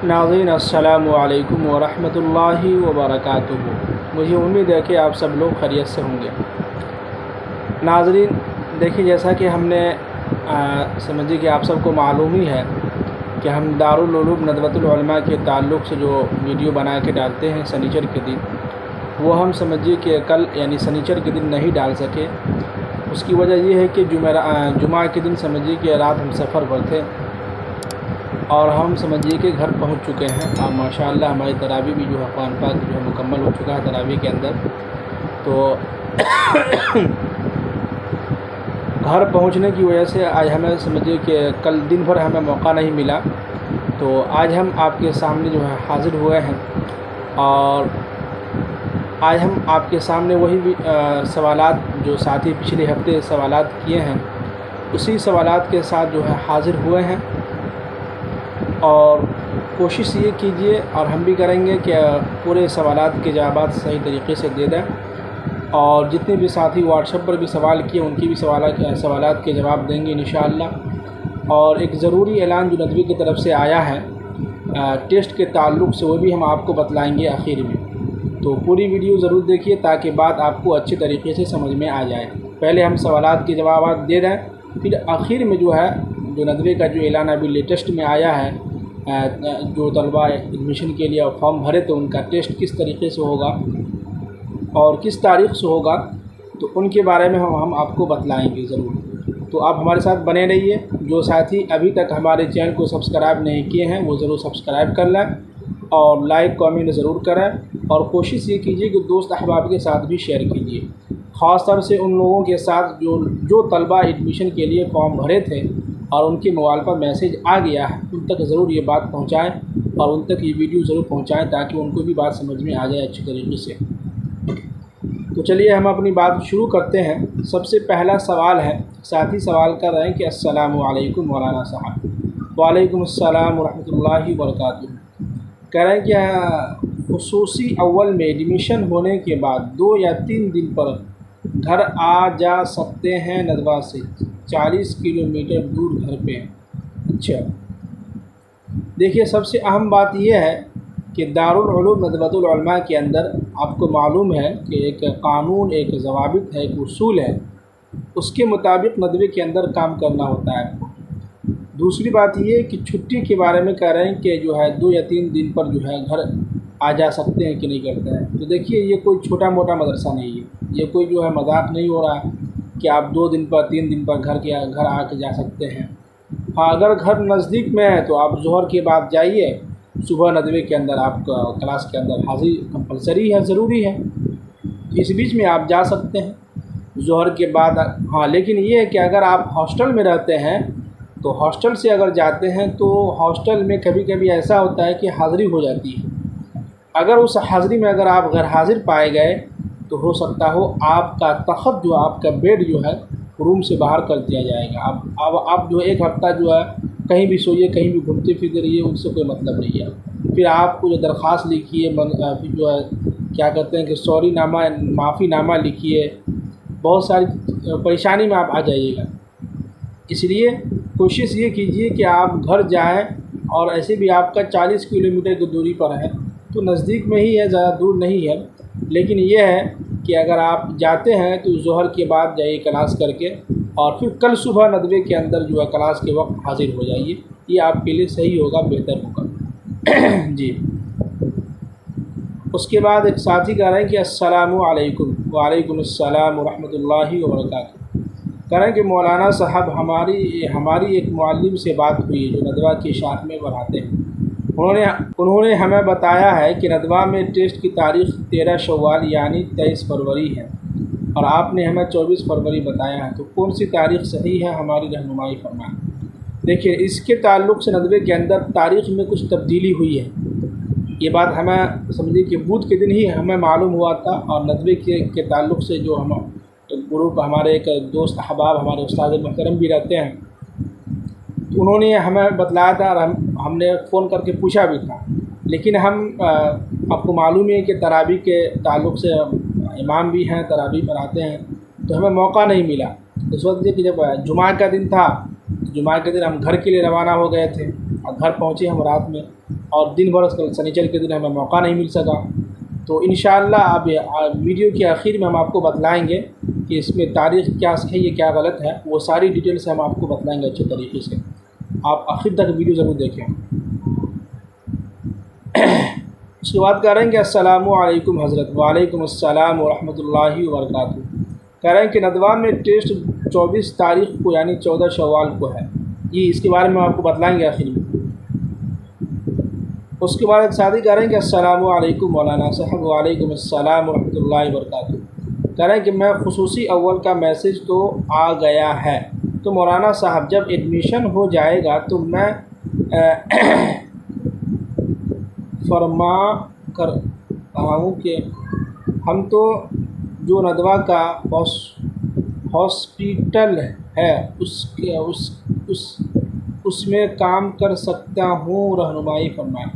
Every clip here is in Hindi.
नाज़रीन अस्सलामु अलैकुम व रहमतुल्लाहि व बरकातुहू। मुझे उम्मीद है कि आप सब लोग खैरियत से होंगे। नाज़रीन देखिए, जैसा कि हमने समझिए कि आप सबको मालूम ही है कि हम दारुल उलूम नदवतुल उलमा के ताल्लुक़ से जो वीडियो बना के डालते हैं शनिचर के दिन, वो हम समझिए कि कल यानी शनिचर के दिन नहीं डाल सके। उसकी वजह ये है कि जुमा के दिन समझिए कि रात हम सफ़र पर थे और हम समझिए कि घर पहुंच चुके हैं। और माशाअल्लाह हमारी तरावी भी जो है कुरान पाक जो है मुकम्मल हो चुका है तरावी के अंदर। तो घर पहुंचने की वजह से आज हमें समझिए कि कल दिन भर हमें मौका नहीं मिला। तो आज हम आपके सामने जो है हाज़िर हुए हैं और आज हम आपके सामने वही भी सवालात जो साथी पिछले हफ्ते सवालात किए हैं, उसी सवालात के साथ जो है हाज़िर हुए हैं। और कोशिश ये कीजिए और हम भी करेंगे कि पूरे सवालात के जवाब सही तरीक़े से दे दें। और जितने भी साथी व्हाट्सएप पर भी सवाल किए उनकी भी सवालात के जवाब देंगे इंशाअल्लाह। और एक ज़रूरी ऐलान जो नदवी की तरफ से आया है टेस्ट के ताल्लुक़ से, वो भी हम आपको बतलाएंगे आखिर में। तो पूरी वीडियो ज़रूर देखिए ताकि बात आपको अच्छे तरीके से समझ में आ जाए। पहले हम सवालात के जवाब दे दें, फिर आखिर में जो है जो नदवे का जो ऐलान अभी लेटेस्ट में आया है, जो तलबा एडमिशन के लिए फॉर्म भरे तो उनका टेस्ट किस तरीके से होगा और किस तारीख़ से होगा, तो उनके बारे में हम आपको बतलाएंगे ज़रूर। तो आप हमारे साथ बने रहिए। जो साथी अभी तक हमारे चैनल को सब्सक्राइब नहीं किए हैं वो ज़रूर सब्सक्राइब कर लें और लाइक कमेंट ज़रूर करें। और कोशिश ये कीजिए कि दोस्त अहबाब के साथ भी शेयर कीजिए, ख़ास तौर से उन लोगों के साथ जो तलबा एडमिशन के लिए फॉर्म भरे थे और उनके मोबाइल पर मैसेज आ गया है, उन तक ज़रूर ये बात पहुंचाएं और उन तक ये वीडियो ज़रूर पहुंचाएं ताकि उनको भी बात समझ में आ जाए अच्छी तरीके से। तो चलिए हम अपनी बात शुरू करते हैं। सबसे पहला सवाल है, साथी सवाल कर रहे हैं कि अस्सलामु अलैकुम मौलाना साहब। वालेकुम अस्सलाम व रहमतुल्लाहि व बरकातुहू। कह रहे हैं कि खुसूसी अव्वल में एडमिशन होने के बाद 2 या 3 दिन पर घर आ जा सकते हैं नदवा से 40 किलोमीटर दूर घर पे। अच्छा, देखिए सबसे अहम बात यह है कि दारुल उलूम नदवतुल उलमा के अंदर आपको मालूम है कि एक कानून, एक ज़वाबित है, एक उसूल है, उसके मुताबिक नदवे के अंदर काम करना होता है आपको। दूसरी बात ये कि छुट्टी के बारे में कह रहे हैं कि जो है 2 या 3 दिन पर जो है घर आ जा सकते हैं कि नहीं करते हैं। तो देखिए ये कोई छोटा मोटा मदरसा नहीं है, ये कोई जो है मजाक नहीं हो रहा है कि आप 2 दिन पर 3 दिन पर घर आके जा सकते हैं। हाँ, अगर घर नज़दीक में है तो आप ज़ोहर के बाद जाइए, सुबह नदवे के अंदर आपका क्लास के अंदर हाज़िरी कंपलसरी है, ज़रूरी है। इस बीच में आप जा सकते हैं ज़ोहर के बाद। हाँ, लेकिन ये है कि अगर आप हॉस्टल में रहते हैं तो हॉस्टल से अगर जाते हैं तो हॉस्टल में कभी कभी ऐसा होता है कि हाज़िरी हो जाती है। अगर उस हाज़िरी में अगर आप गैर हाज़िर पाए गए तो हो सकता हो आपका तख़त जो आपका बेड जो है रूम से बाहर कर दिया जाएगा। आप जो 1 हफ़्ता जो है कहीं भी सोइए, कहीं भी घूमते फिरते रहिए, उनसे कोई मतलब नहीं है। फिर आपको जो दरख्वास्त लिखिए, फिर जो है क्या कहते हैं कि सॉरी नामा, माफ़ीनामा लिखिए, बहुत सारी परेशानी में आप आ जाइएगा। इसलिए कोशिश ये कीजिए कि आप घर जाएं। और ऐसे भी आपका 40 किलोमीटर की दूरी पर है तो नज़दीक में ही है, ज़्यादा दूर नहीं है। लेकिन यह है कि अगर आप जाते हैं तो ज़ोहर के बाद जाइए क्लास करके और फिर कल सुबह नदवे के अंदर जो है क्लास के वक्त हाज़िर हो जाइए। ये आपके लिए सही होगा, बेहतर होगा। जी। उसके बाद एक साथी कह रहे हैं कि अस्सलामु अलैकुम। वालेकुम अस्सलाम व रहमतुल्लाहि व बरकातुहू। कह रहे हैं कि मौलाना साहब हमारी एक मुअल्लिम से बात हुई जो नदवा की शाख में पढ़ाते हैं। उन्होंने हमें बताया है कि नदवा में टेस्ट की तारीख़ 13 शव्वाल यानी 23 फरवरी है और आपने हमें 24 फरवरी बताया है। तो कौन सी तारीख़ सही है, हमारी रहनुमाई फरमाएं। देखिए, इसके ताल्लुक़ से नदवे के अंदर तारीख़ में कुछ तब्दीली हुई है। ये बात हमें समझिए कि बुध के दिन ही हमें मालूम हुआ था। और नदवे के ताल्लुक़ से जो हम ग्रुप, हमारे एक दोस्त अहबाब, हमारे उस्ताद मोहतरम भी रहते हैं, तो उन्होंने हमें बतलाया था और हमने फ़ोन करके पूछा भी था। लेकिन हम आपको मालूम है कि तरावी के ताल्लुक़ से इमाम भी हैं, तरावी पढ़ाते हैं, तो हमें मौका नहीं मिला। इस वक्त कि जब जुमा का दिन था, जुमा के दिन हम घर के लिए रवाना हो गए थे और घर पहुँचे हम रात में। और दिन भर कल शनिचर के दिन हमें मौका नहीं मिल सका। तो इंशाअल्लाह अब वीडियो के आखिर में हम आपको बतलाएंगे कि इसमें तारीख़ क्या सही है क्या गलत है, वो सारी डिटेल से हम आपको बतलाएंगे अच्छे तरीके से। आप आखिर तक वीडियो ज़रूर देखें। उसके बाद कह रहे हैं कि अस्सलामु अलैकुम हज़रत। वालेकुम अस्सलाम व रहमतुल्लाहि व बरकातुहू। कह रहे हैं कि नदवा में टेस्ट 24 तारीख़ को यानी 14 शव्वाल को है। जी, इसके बारे में आपको बतलाएंगे आखिर में। उसके बाद एक साथी कह रहे हैं कि अस्सलामु अलैकुम मौलाना साहब। वालेकुम अस्सलाम व रहमतुल्लाहि व बरकातुहू। कह रहे हैं कि मैं खुसूसी अव्वल का मैसेज तो आ गया है, तो मौलाना साहब जब एडमिशन हो जाएगा तो मैं फरमा कर रहा हूँ कि हम तो जो नदवा का हॉस्पिटल है उसमें काम कर सकता हूँ, रहनुमाई फरमाएं।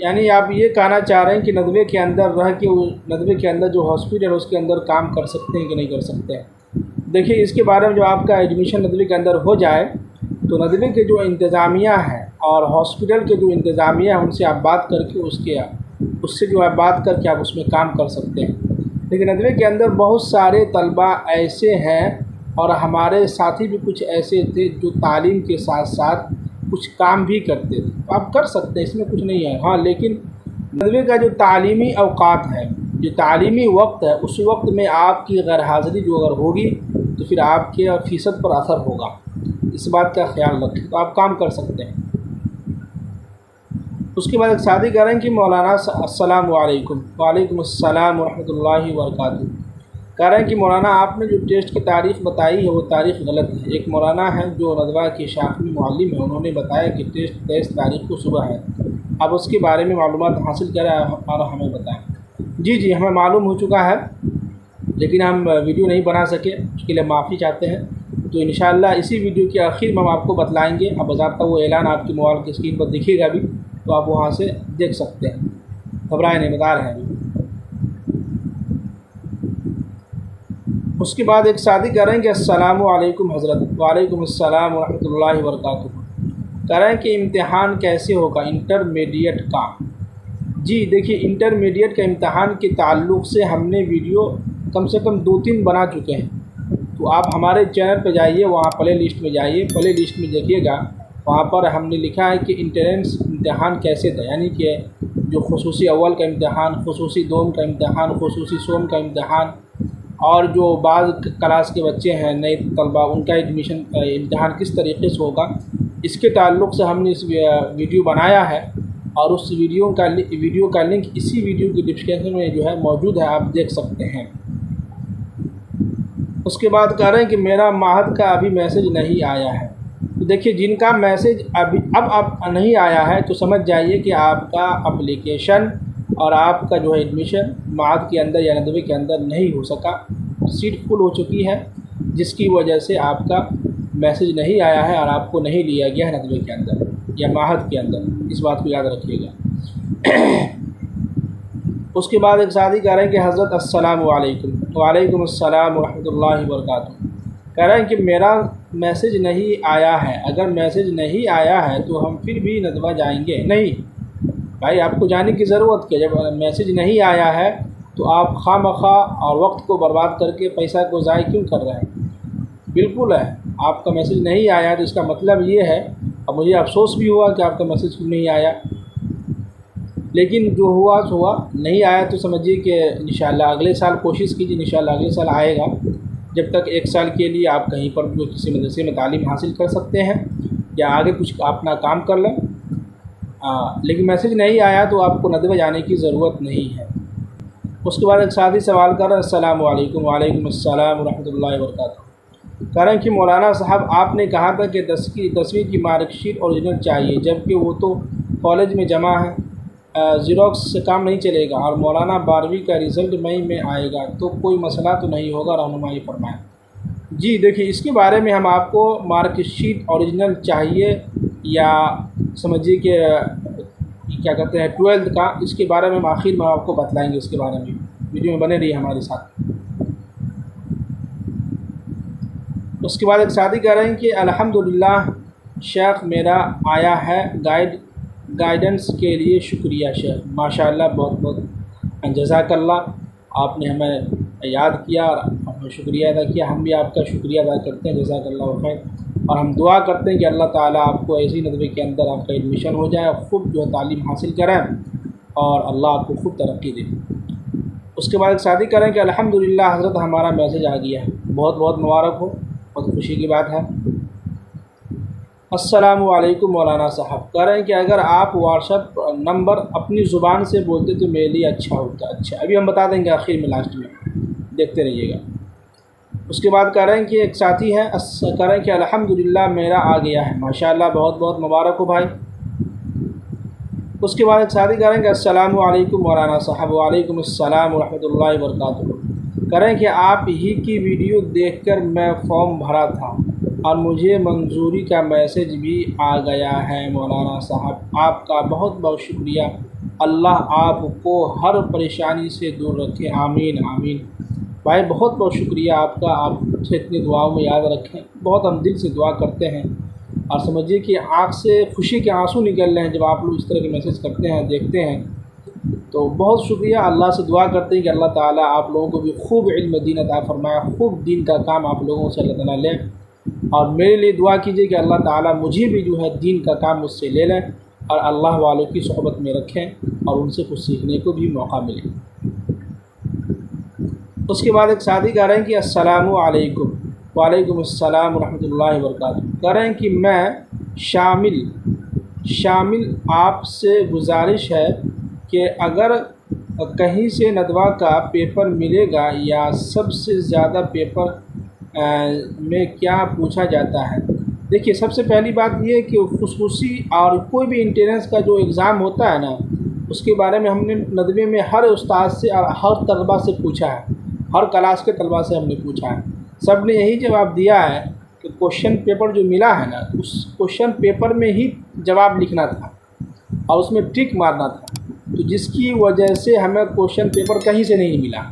यानी आप ये कहना चाह रहे हैं कि नदवे के अंदर रह के नदवे के अंदर जो हॉस्पिटल है उसके अंदर काम कर सकते हैं कि नहीं कर सकते हैं। देखिए, इसके बारे में जो आपका एडमिशन नदवे के अंदर हो जाए तो नदवे के जो इंतज़ामिया है और हॉस्पिटल के जो इंतज़ामिया है उनसे आप बात करके उससे जो है बात करके आप उसमें काम कर सकते हैं। लेकिन नदवे के अंदर बहुत सारे तलबा ऐसे हैं और हमारे साथी भी कुछ ऐसे थे जो तालीम के साथ साथ कुछ काम भी करते थे, तो आप कर सकते हैं, इसमें कुछ नहीं है। हाँ, लेकिन नदवे का जो तालीमी अवकात है, जो तालीमी वक्त है, उस वक्त में आपकी गैर हाज़िरी जो अगर होगी तो फिर आपके फ़ीसद पर असर होगा। इस बात का ख्याल रखें, तो आप काम कर सकते हैं। उसके बाद एक साथी कह रहे हैं कि मौलाना अस्सलाम वालेकुम। वालेकुम अस्सलाम व रहमतुल्लाहि व बरकातुहू। कह रहे हैं कि मौलाना आपने जो टेस्ट की तारीख़ बताई है वो तारीख़ गलत है। एक मौलाना है जो नदवा के शाफ़ी मुअल्लिम है, उन्होंने बताया कि टेस्ट 23 तारीख़ को सुबह है। अब उसके बारे में मालूमात हासिल करें और हमें बताएं। जी, हमें मालूम हो चुका है, लेकिन हम वीडियो नहीं बना सके, उसके लिए माफ़ी चाहते हैं। तो इंशाअल्लाह इसी वीडियो के आखिर में हम आपको बतलाएँगे। अब बाज़ाब्ता वो ऐलान आपके मोबाइल की स्क्रीन पर दिखेगा भी, तो आप वहाँ से देख सकते हैं। घबराए नहीं, बता रहे हैं अभी। उसके बाद एक साथी कह रहे हैं कि अस्सलामु अलैकुम हज़रत। वालेकुम अस्सलाम व रहमतुल्लाहि व बरकातुहू। कह रहे हैं कि इम्तिहान कैसे होगा इंटरमीडिएट का। जी देखिए, इंटरमीडिएट का इम्तिहान के ताल्लुक़ से हमने वीडियो कम से कम 2-3 बना चुके हैं। तो आप हमारे चैनल पर जाइए, वहाँ प्ले लिस्ट में जाइए, प्ले लिस्ट में देखिएगा, वहाँ पर हमने लिखा है कि इंट्रेंस इम्तिहान कैसे था, यानी कि जो खुसूसी अव्वल का इम्तिहान, खुसूसी दोम का इम्तिहान, खुसूसी सोम का इम्तिहान, और जो बाद क्लास के बच्चे हैं नए तलबा, उनका एडमिशन इम्तिहान किस तरीके से होगा, इसके ताल्लुक़ से हमने इस वीडियो बनाया है। और उस वीडियो का लिंक इसी वीडियो की डिस्क्रिप्शन में जो है मौजूद है, आप देख सकते हैं। उसके बाद कह रहे हैं कि मेरा माहद का अभी मैसेज नहीं आया है। तो देखिए, जिनका मैसेज अभी अब नहीं आया है तो समझ जाइए कि आपका एप्लीकेशन और आपका जो है एडमिशन माहद के अंदर या नदवे के अंदर नहीं हो सका, सीट फुल हो चुकी है, जिसकी वजह से आपका मैसेज नहीं आया है और आपको नहीं लिया गया है नदवे के अंदर या माहद के अंदर। इस बात को याद रखिएगा। उसके बाद एक साथी कह रहे हैं कि हज़रत अस्सलामु अलैकुम। वालेकुम अस्सलाम व रहमतुल्लाहि व बरकातुहू। कह रहे हैं कि मेरा मैसेज नहीं आया है। अगर मैसेज नहीं आया है तो हम फिर भी नदवा जाएंगे नहीं। भाई, आपको जाने की ज़रूरत क्या, जब मैसेज नहीं आया है तो आप खामखा और वक्त को बर्बाद करके पैसा को ज़ाय क्यों कर रहे हैं। बिल्कुल है, आपका मैसेज नहीं आया तो इसका मतलब ये है, अब मुझे अफसोस भी हुआ कि आपका मैसेज क्यों नहीं आया, लेकिन जो हुआ सो हुआ। नहीं आया तो समझिए कि इंशाअल्लाह अगले साल कोशिश कीजिए, इंशाअल्लाह अगले साल आएगा। जब तक 1 साल के लिए आप कहीं पर जो किसी मदरसे में तालीम हासिल कर सकते हैं या आगे कुछ अपना काम कर लें। लेकिन मैसेज नहीं आया तो आपको नदवे जाने की ज़रूरत नहीं है। उसके बाद एक साथी सवाल कर रहे हैं, अस्सलामु अलैकुम। वालेकुम अस्सलाम व रहमतुल्लाहि व बरकातुहू। कह रहे हैं कि मौलाना साहब आपने कहा था कि 10वीं की मार्कशीट ओरिजिनल चाहिए, जबकि वो तो कॉलेज में जमा है, ज़ेरॉक्स से काम नहीं चलेगा, और मौलाना 12वीं का रिज़ल्ट मई में आएगा, तो कोई मसला तो नहीं होगा, रहनुमाई फरमाएं। जी देखिए, इसके बारे में हम आपको मार्कशीट ओरिजिनल चाहिए या समझिए कि क्या कहते हैं 12th का, इसके बारे में हम आखिर में आपको बतलाएंगे। इसके बारे में वीडियो में बने रहिए हमारे साथ। उसके बाद एक साथी कह रहे हैं कि अल्हम्दुलिल्लाह शेख मेरा आया है गाइड गाइडेंस के लिए शुक्रिया शेख, माशाअल्लाह, बहुत बहुत जज़ाकल्लाह। आपने हमें याद किया और हमें शुक्रिया अदा किया, हम भी आपका शुक्रिया अदा करते हैं, जज़ाकल्लाह खैर। और हम दुआ करते हैं कि अल्लाह ताला आपको ऐसी नदवे के अंदर आपका एडमिशन हो जाए, खूब जो है तालीम हासिल करें और अल्लाह आपको खूब तरक्की दे। उसके बाद शादी करें कि अल्हम्दुलिल्लाह हज़रत हमारा मैसेज आ गया है, बहुत बहुत मुबारक हो, बहुत खुशी की बात है। अस्सलामु अलैकुम मौलाना साहब, कह रहे हैं कि अगर आप व्हाट्सएप नंबर अपनी ज़ुबान से बोलते तो मेरे लिए अच्छा होता। अच्छा, अभी हम बता देंगे आखिर में, लास्ट में, देखते रहिएगा। उसके बाद कह रहे हैं कि एक साथी है, कह रहे हैं कि अल्हम्दुलिल्लाह मेरा आ गया है, माशाअल्लाह, बहुत बहुत मुबारक हो भाई। उसके बाद एक साथी कह रहे हैं कि अस्सलामु अलैकुम मौलाना साहब। वालेकुम अस्सलाम व रहमतुल्लाहि व बरकातुहू। कह रहे हैं कि आप ही की वीडियो देखकर मैं फॉर्म भरा था और मुझे मंजूरी का मैसेज भी आ गया है। मौलाना साहब आपका बहुत बहुत शुक्रिया, अल्लाह आपको हर परेशानी से दूर रखे, आमीन आमीन। भाई बहुत बहुत शुक्रिया आपका, आप मुझे इतनी दुआओं में याद रखें, बहुत हम दिल से दुआ करते हैं। और समझिए कि आँख से खुशी के आंसू निकल रहे हैं जब आप लोग इस तरह के मैसेज करते हैं, देखते हैं। तो बहुत शुक्रिया, अल्लाह से दुआ करते हैं कि अल्लाह ताला आप लोगों को भी खूब इल्म दीन अता फरमाए, खूब दीन का काम आप लोगों से अल्लाह ताला ले। और मेरे लिए दुआ कीजिए कि अल्लाह ताला मुझे भी जो है दीन का काम मुझसे ले लें और अल्लाह वालों की सोहबत में रखें और उनसे कुछ सीखने को भी मौका मिले। उसके बाद एक साथी कह रहे हैं कि अस्सलामु अलैकुम। वालेकुम अस्सलाम व रहमतुल्लाहि व बरकातुहू। कह रहे हैं कि मैं शामिल आपसे गुजारिश है कि अगर कहीं से नदवा का पेपर मिलेगा या सबसे ज़्यादा पेपर में क्या पूछा जाता है। देखिए, सबसे पहली बात ये है कि खुसूसी और कोई भी इंट्रेंस का जो एग्ज़ाम होता है ना, उसके बारे में हमने नदवे में हर उस्ताद से और हर तलबा से पूछा है, हर क्लास के तलबा से हमने पूछा है। सब ने यही जवाब दिया है कि क्वेश्चन पेपर जो मिला है ना, उस क्वेश्चन पेपर में ही जवाब लिखना था और उसमें टिक मारना था, तो जिसकी वजह से हमें क्वेश्चन पेपर कहीं से नहीं मिला।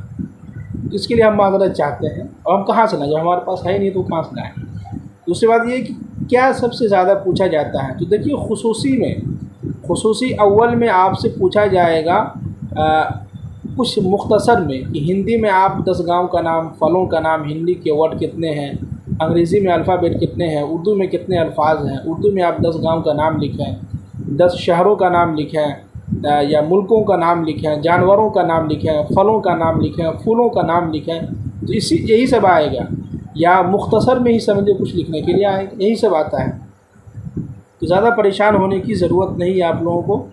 इसके लिए हम माजरत चाहते हैं, और हम कहाँ से लाएं, जब हमारे पास है ही नहीं तो कहाँ से लाएं। दूसरी बात ये कि क्या सबसे ज़्यादा पूछा जाता है, तो देखिए खुसूसी अव्वल में आपसे पूछा जाएगा कुछ मुख्तसर में कि हिंदी में आप 10 गाँव का नाम, फलों का नाम, हिंदी के वर्ड कितने हैं, अंग्रेज़ी में अल्फ़ाबेट कितने हैं, उर्दू में कितने अल्फाज हैं। उर्दू में आप 10 गाँव का नाम लिखें, 10 शहरों का नाम लिखें या मुल्कों का नाम लिखें, जानवरों का नाम लिखें, फलों का नाम लिखें, फूलों का नाम लिखें, तो यही सब आएगा। या मुख्तसर में ही समझिए कुछ लिखने के लिए आएगा, यही सब आता है। तो ज़्यादा परेशान होने की ज़रूरत नहीं है आप लोगों को,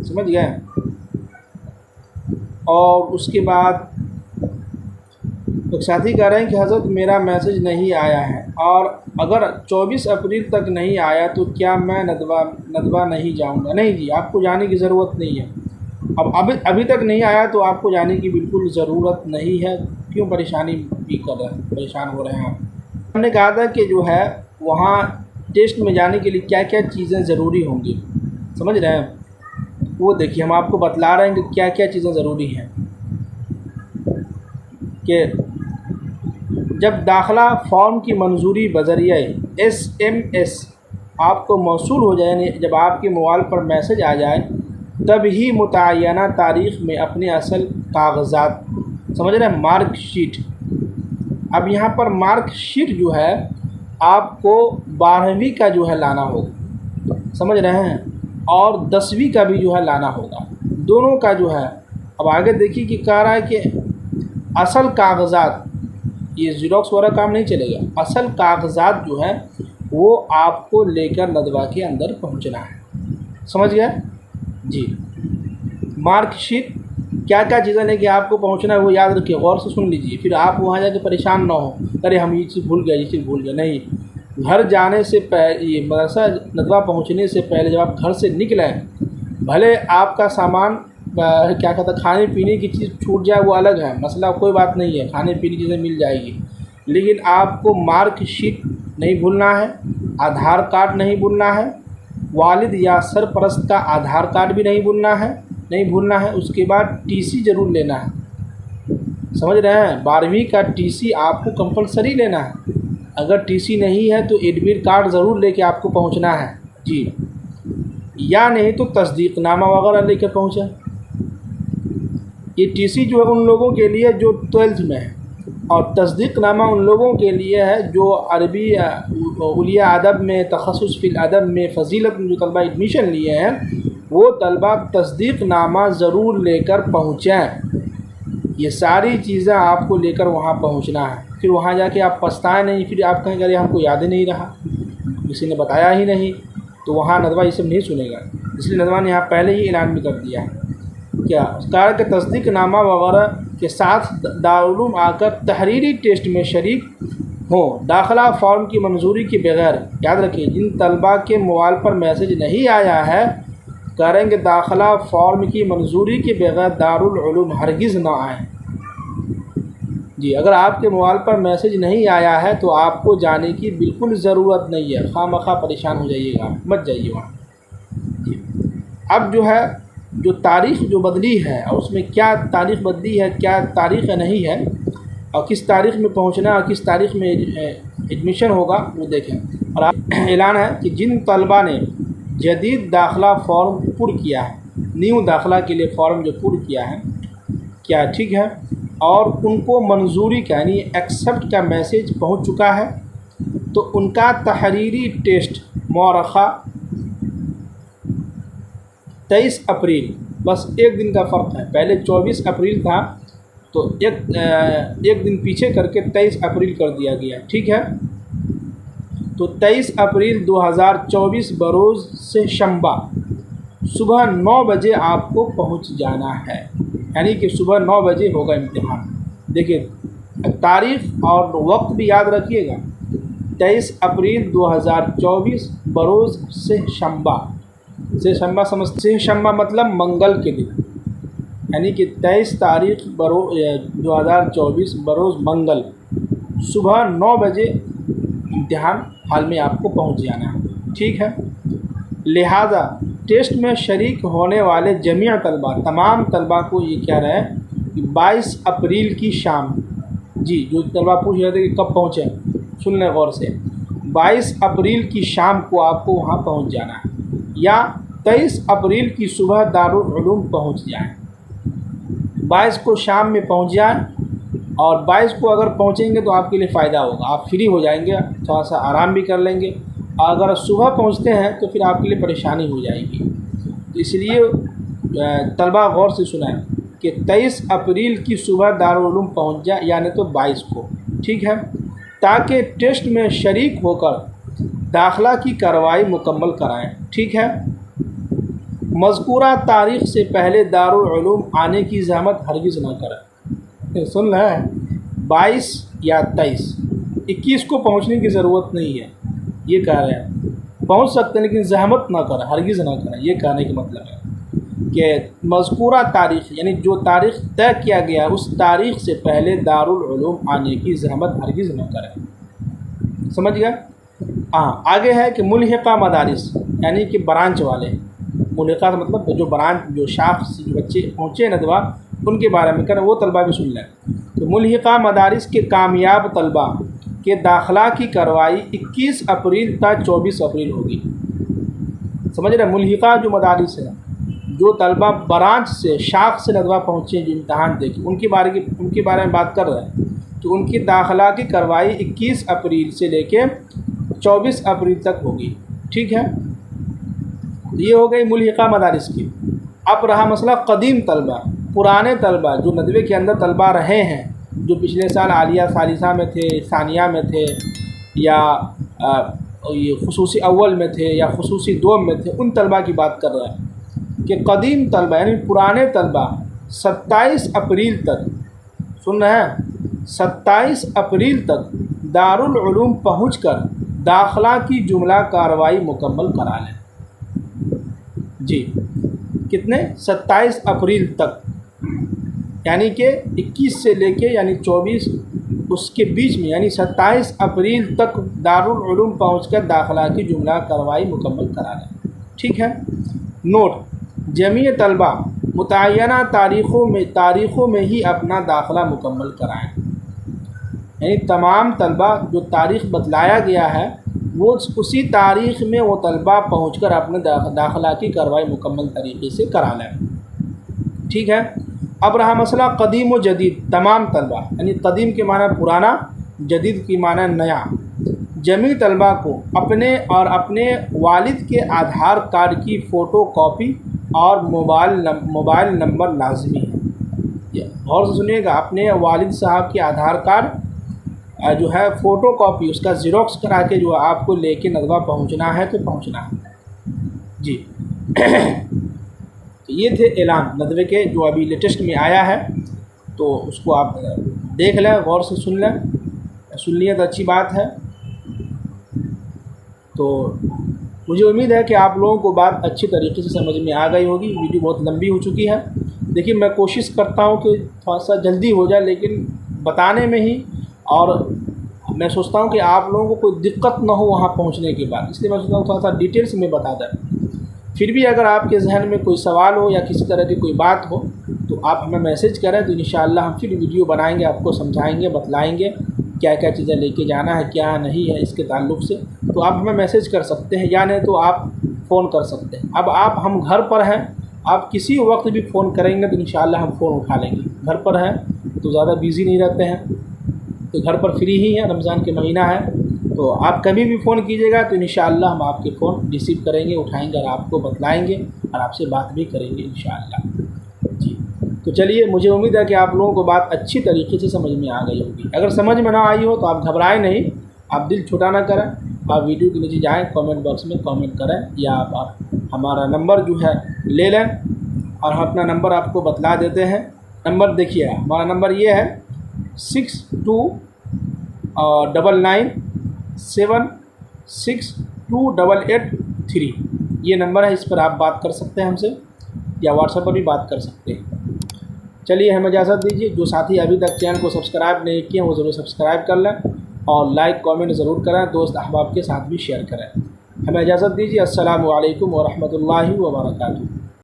समझ गए। और उसके बाद एक साथी कह रहे हैं कि हज़रत मेरा मैसेज नहीं आया है और अगर 24 अप्रैल तक नहीं आया तो क्या मैं नदवा नहीं जाऊंगा। नहीं जी, आपको जाने की ज़रूरत नहीं है। अब अभी तक नहीं आया तो आपको जाने की बिल्कुल ज़रूरत नहीं है। क्यों परेशान हो रहे हैं आप। हमने कहा था कि जो है वहाँ टेस्ट में जाने के लिए क्या क्या चीज़ें ज़रूरी होंगी, समझ रहे हैं। वो देखिए, हम आपको बतला रहे हैं कि क्या क्या चीज़ें ज़रूरी हैं। कि जब दाखिला फॉर्म की मंजूरी बज़रिया SMS आपको मौसूल हो जाए, जब आपके मोबाइल पर मैसेज आ जाए, तब ही मुतय्यना तारीख़ में अपने असल कागज़ात, समझ रहे हैं, मार्कशीट। अब यहाँ पर मार्कशीट जो है आपको 12वीं का जो है लाना होगा, समझ रहे हैं, और 10वीं का भी जो है लाना होगा, दोनों का जो है। अब आगे देखिए कि कह रहा है कि असल कागज़ात, ये ज़ेरॉक्स वाला काम नहीं चलेगा। असल कागज़ात जो है वो आपको लेकर नदवा के अंदर पहुंचना है, समझ गए जी। मार्कशीट क्या क्या चीज़ें लेके आपको पहुंचना है वो याद रखिए, गौर से सुन लीजिए, फिर आप वहाँ जाके परेशान ना हो, अरे हम ये चीज़ भूल गए, ये चीज़ भूल गए। नहीं, घर जाने से पहले, ये मदरसा नदवा पहुँचने से पहले जब आप घर से निकलें, भले आपका सामान क्या कहता है, खाने पीने की चीज़ छूट जाए वो अलग है मसला, कोई बात नहीं है, खाने पीने की चीज़ें मिल जाएगी, लेकिन आपको मार्कशीट नहीं भूलना है, आधार कार्ड नहीं भूलना है, वालिद या सरपरस्त का आधार कार्ड भी नहीं भूलना है। उसके बाद TC ज़रूर लेना है, समझ रहे हैं। 12वीं का TC आपको कंपलसरी लेना है। अगर TC नहीं है तो एडमिट कार्ड ज़रूर लेके आपको पहुंचना है जी। या नहीं तो तस्दीकनामा वगैरह लेकर पहुँचे। ये टीसी जो है उन लोगों के लिए जो 12th में है, और तस्दीकनामा उन लोगों के लिए है जो अरबी उलिया अदब में, तखस्सुस फिल अदब में, फ़जीलत में जो तलबा एडमिशन लिए हैं, वो तलबा तस्दीकनामा ज़रूर लेकर पहुँचें। ये सारी चीज़ें आपको लेकर वहाँ पहुँचना है। फिर वहाँ जाके आप पछताएं नहीं, फिर आप कहेंगे अरे हमको याद ही नहीं रहा, किसी ने बताया ही नहीं, तो वहाँ नदवा ये सब नहीं सुनेगा। इसलिए नदवा ने यहाँ पहले ही ऐलान भी कर दिया है क्या कार के तस्दीकनामा वगैरह के साथ दारुल उलूम आकर तहरीरी टेस्ट में शरीक हों। दाखिला फॉर्म की मंजूरी के बगैर, याद रखिए, जिन तलबा के मोबाइल पर मैसेज नहीं आया है, करेंगे दाखिला फॉर्म की मंजूरी के बगैर दारुल उलूम हरगिज़ ना आए। जी, अगर आपके मोबाइल पर मैसेज नहीं आया है तो आपको जाने की बिल्कुल ज़रूरत नहीं है, खामखा परेशान हो जाइएगा, मत जाइए वहाँ। जी, अब जो है जो तारीख़ जो बदली है और उसमें क्या तारीख़ बदली है, क्या तारीख़ नहीं है, और किस तारीख़ में पहुँचना और किस तारीख़ में एडमिशन होगा वो देखें। और ऐलान है कि जिन तलबा ने जदीद दाखिला फॉर्म पुर किया है, न्यू दाखिला के लिए फॉर्म जो पुर किया है, क्या ठीक है, और उनको मंजूरी का यानी एक्सेप्ट का मैसेज पहुंच चुका है, तो उनका तहरीरी टेस्ट मौरखा 23 अप्रैल, बस एक दिन का फ़र्क है। पहले 24 अप्रैल था, तो एक दिन पीछे करके 23 अप्रैल कर दिया गया, ठीक है। तो 23 अप्रैल 2024 बरोज़ से शंबा सुबह 9 बजे आपको पहुंच जाना है, यानी कि सुबह 9 बजे होगा इम्तिहान। देखिए तारीख़ और वक्त भी याद रखिएगा, 23 अप्रैल 2024 बरोज़ से शंबा, से शंबा समझते, से शंबा मतलब मंगल के दिन, यानी कि 23 तारीख़ 2024 बरोज़ मंगल सुबह 9 बजे इम्तिहान हाल में आपको पहुंच जाना है, ठीक है। लिहाजा टेस्ट में शरीक होने वाले जमीअ तलबा, तमाम तलबा को ये कह रहे हैं कि 22 अप्रैल की शाम, जी जो तलबा पूछ रहे थे कि कब पहुँचे, सुन लें गौर से, 22 अप्रैल की शाम को आपको वहाँ पहुँच जाना है, या 23 अप्रैल की सुबह दारुल उलूम पहुँच जाएँ। 22 को शाम में पहुँच जाएँ, और 22 को अगर पहुँचेंगे तो आपके लिए फ़ायदा होगा, आप फ्री हो जाएंगे, थोड़ा सा आराम भी कर लेंगे। अगर सुबह पहुँचते हैं तो फिर आपके लिए परेशानी हो जाएगी। तो इसलिए तलबा गौर से सुनाएं कि 23 अप्रैल की सुबह दारुल उलूम पहुँच जाए, यानी तो 22 को, ठीक है, ताकि टेस्ट में शरीक होकर दाखिला की कार्रवाई मुकम्मल कराएं, ठीक है। मज़कूरा तारीख़ से पहले दारुल उलूम आने की ज़हमत हरगिज़ ना करें। सुन लें, 22 या 23, 21 को पहुँचने की ज़रूरत नहीं है, ये कह रहे हैं। पहुँच सकते हैं लेकिन ज़हमत ना करें, हरगिज़ ना करें, ये कहने का मतलब है कि मज़कूरा तारीख़ यानी जो तारीख़ तय किया गया उस तारीख़ से पहले दारुल उलूम आने की ज़हमत हरगिज़ ना करें। समझ गए? हाँ, आगे है कि मुल्हिक़ा मदारिस यानी कि ब्रांच वाले, मुल्हिक़ा मतलब जो ब्रांच, जो शाख से जो बच्चे पहुँचे नदवा, उनके बारे में करें, वो तलबा भी सुन लें। तो मुल्हिक़ा मदारिस के कामयाब तलबा के दाखिला की कार्रवाई 21 अप्रैल तक 24 अप्रैल होगी। समझ रहे? मुल्हिक़ा जो मदारिस है, जो तलबा ब्रांच से, शाख से नदवा पहुँचे, जो इम्तहान देखे, उनके बारे में बात कर रहे हैं, तो उनकी दाखिला की कार्रवाई 21 अप्रैल से लेके 24 अप्रैल तक होगी, ठीक है। ये हो गई मुल्हिक़ा मदारिस की। अब रहा मसला कदीम तलबा, पुराने तलबा जो नदवे के अंदर तलबा रहे हैं, जो पिछले साल आलिया सालिसा में थे, सानिया में थे, या ये खुसूसी अव्वल में थे, या खुसूसी दोम में थे, उन तलबा की बात कर रहे हैं कि कदीम तलबा यानी पुराने तलबा 27 अप्रैल तक, सुन रहे हैं, 27 अप्रैल तक दारुल उलूम पहुँचकर दाखिला की जुमला कार्रवाई मुकम्मल करा लें। जी, कितने? 27 अप्रैल तक, यानी कि 21 से लेके यानी 24 उसके बीच में, यानी 27 अप्रैल तक दारुल उलूम पहुँचकर दाखिला की जुमला कार्रवाई मुकम्मल करा लें, ठीक है। नोट, जमीअ तलबा मुतय्यना तारीख़ों में ही अपना दाखिला मुकम्मल कराएँ, यानी तमाम तलबा जो तारीख़ बतलाया गया है वो उसी तारीख़ में वो तलबा पहुँचकर अपने दाखिला की कार्रवाई मुकम्मल तरीके से करा लें। ठीक है। अब रहा मसला कदीम व जदीद तमाम तलबा, यानी कदीम के माना पुराना, जदीद की माना नया। जमी तलबा को अपने और अपने वालिद के आधार कार्ड की फ़ोटो कॉपी और मोबाइल नंबर लाजमी है। गौर से सुनिएगा, अपने वालिद साहब के आधार कार्ड जो है फ़ोटो कॉपी उसका ज़ेरॉक्स करा के जो आपको लेके नदवा पहुंचना है तो पहुंचना है जी। तो ये थे ऐलान नदवे के जो अभी लेटेस्ट में आया है, तो उसको आप देख लें, गौर से सुन लें। सुन लिए तो अच्छी बात है। तो मुझे उम्मीद है कि आप लोगों को बात अच्छी तरीके से समझ में आ गई होगी। वीडियो बहुत लंबी हो चुकी है। देखिए, मैं कोशिश करता हूं कि थोड़ा सा जल्दी हो जाए, लेकिन बताने में ही, और मैं सोचता हूं कि आप लोगों को कोई दिक्कत ना हो वहां पहुंचने के बाद, इसलिए मैं सोचता हूं थोड़ा सा डिटेल्स में बता दें। फिर भी अगर आपके जहन में कोई सवाल हो या किसी तरह की कोई बात हो तो आप हमें मैसेज करें, तो इंशाअल्लाह हम फिर वीडियो बनाएंगे, आपको समझाएंगे, बतलाएंगे क्या क्या चीज़ें लेके जाना है, क्या नहीं है इसके ताल्लुक़ से। तो आप हमें मैसेज कर सकते हैं, या नहीं तो आप फ़ोन कर सकते हैं। अब हम घर पर हैं, आप किसी वक्त भी फ़ोन करेंगे तो इंशाअल्लाह हम फ़ोन उठा लेंगे। घर पर हैं तो ज़्यादा बिज़ी नहीं रहते हैं, तो घर पर फ्री ही है, रमज़ान के महीना है, तो आप कभी भी फ़ोन कीजिएगा तो इंशाअल्लाह हम आपके फ़ोन रिसीव करेंगे, उठाएंगे और आपको बतलाएंगे और आपसे बात भी करेंगे इंशाअल्लाह जी। तो चलिए, मुझे उम्मीद है कि आप लोगों को बात अच्छी तरीके से समझ में आ गई होगी। अगर समझ में ना आई हो तो आप घबराएं नहीं, आप दिल छोटा ना करें, आप वीडियो के नीचे जाएँ, कमेंट बॉक्स में कमेंट करें, या आप हमारा नंबर जो है ले लें, और हम अपना नंबर आपको बतला देते हैं। नंबर देखिए, हमारा नंबर ये है 6299762883। ये नंबर है, इस पर आप बात कर सकते हैं हमसे, या व्हाट्सएप पर भी बात कर सकते हैं। चलिए, हमें इजाज़त दीजिए। जो साथी अभी तक चैनल को सब्सक्राइब नहीं किए वो ज़रूर सब्सक्राइब कर लें, और लाइक कमेंट ज़रूर करें, दोस्त अहबाब के साथ भी शेयर करें। हमें इजाज़त दीजिए। अस्सलामु अलैकुम व रहमतुल्लाहि व बरकातुहू।